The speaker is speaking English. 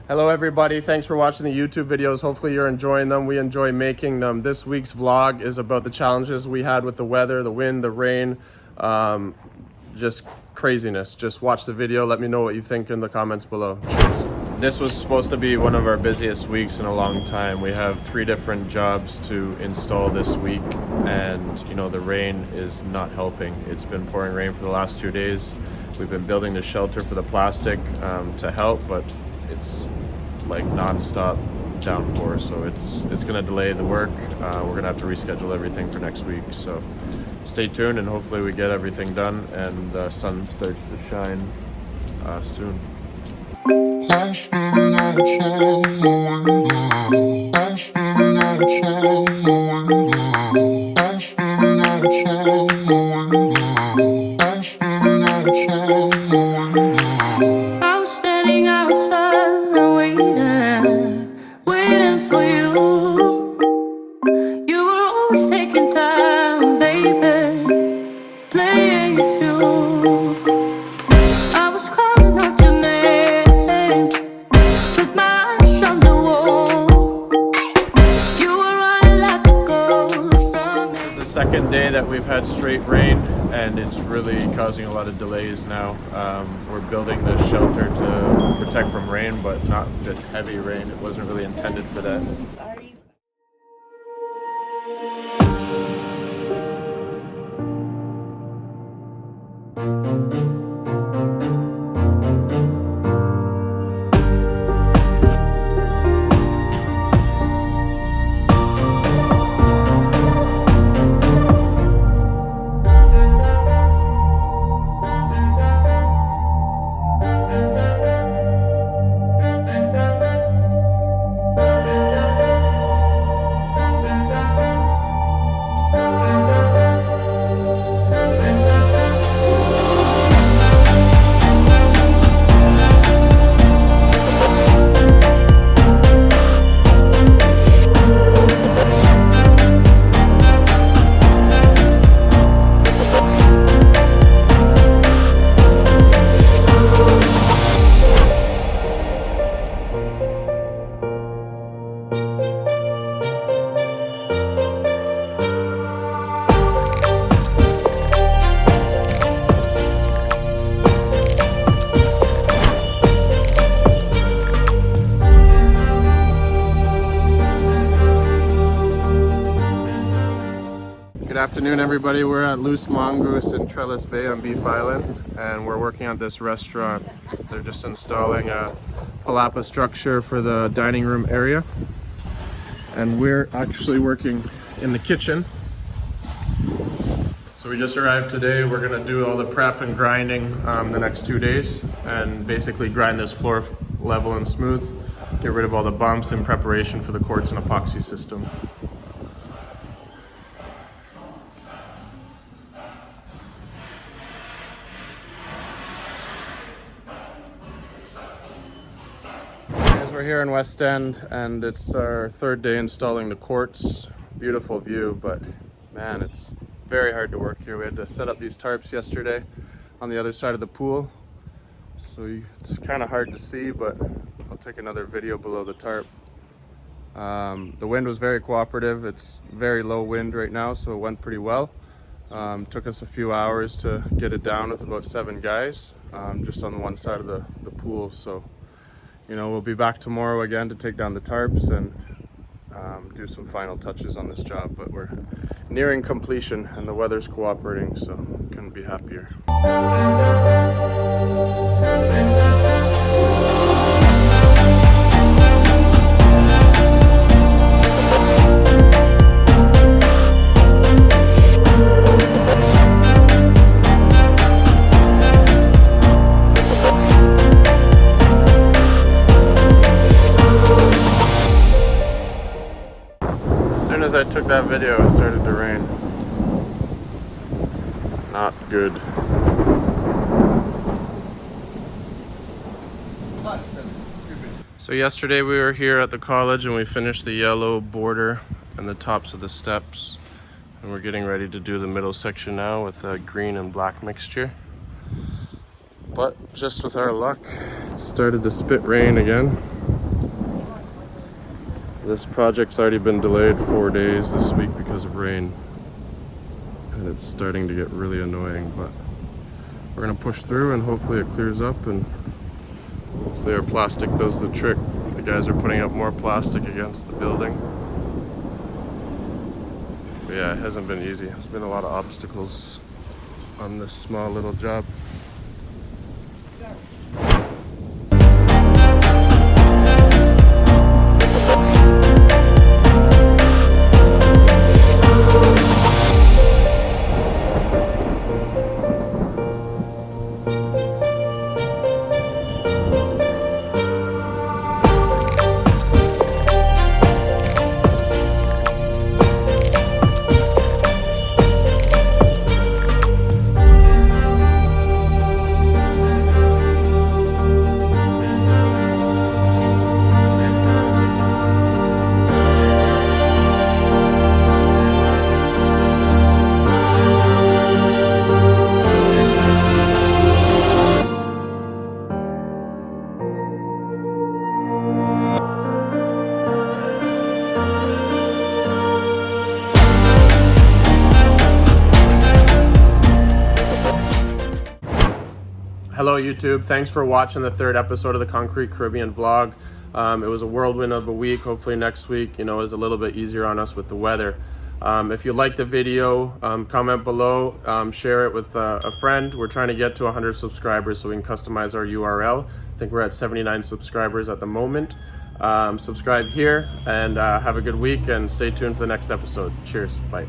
Hello everybody, thanks for watching the YouTube videos. Hopefully you're enjoying them. We enjoy making them. This week's vlog is about the challenges we had with the weather, the wind, the rain, just craziness. Just watch the video, let me know what you think in the comments below. Cheers. This was supposed to be one of our busiest weeks in a long time. We have 3 different jobs to install this week, and you know, the rain is not helping. It's been pouring rain for the last 2 days. We've been building the shelter for the plastic to help, but it's like non-stop downpour, so it's gonna delay the work. We're gonna have to reschedule everything for next week, so stay tuned and hopefully we get everything done and the sun starts to shine soon. Waiting for you. You were always taking time, baby, playing it through. I was calling out your name, with my eyes on the wall. You were running like a ghost from me. This is the second day that we've had straight rain, and it's really causing a lot of delays now. We're building the shelter to protect from rain, but not this heavy rain. It wasn't really intended for that. Sorry. Good afternoon everybody, we're at Loose Mongoose in Trellis Bay on Beef Island, and we're working at this restaurant. They're just installing a palapa structure for the dining room area, and we're actually working in the kitchen. So we just arrived today. We're gonna do all the prep and grinding the next 2 days, and basically grind this floor level and smooth, get rid of all the bumps in preparation for the quartz and epoxy system. We're here in West End, and it's our 3rd day installing the quartz. Beautiful view, but man, it's very hard to work here. We had to set up these tarps yesterday on the other side of the pool, so it's kind of hard to see, but I'll take another video below the tarp. The wind was very cooperative. It's very low wind right now, so it went pretty well. Took us a few hours to get it down with about 7 guys, just on the one side of the pool. So you know, we'll be back tomorrow again to take down the tarps and do some final touches on this job, but we're nearing completion and the weather's cooperating, so couldn't be happier. As soon as I took that video, it started to rain. Not good. So yesterday we were here at the college and we finished the yellow border and the tops of the steps. And we're getting ready to do the middle section now with a green and black mixture. But just with our luck, it started to spit rain again. This project's already been delayed 4 days this week because of rain. And it's starting to get really annoying, but we're gonna push through and hopefully it clears up and hopefully our plastic does the trick. The guys are putting up more plastic against the building. But yeah, it hasn't been easy. There's been a lot of obstacles on this small little job. Hello YouTube, thanks for watching the third episode of the Concrete Caribbean vlog. It was a whirlwind of a week. Hopefully next week, is a little bit easier on us with the weather. If you liked the video, comment below, share it with a friend. We're trying to get to 100 subscribers so we can customize our URL. I think we're at 79 subscribers at the moment. Subscribe here and have a good week and stay tuned for the next episode. Cheers, bye.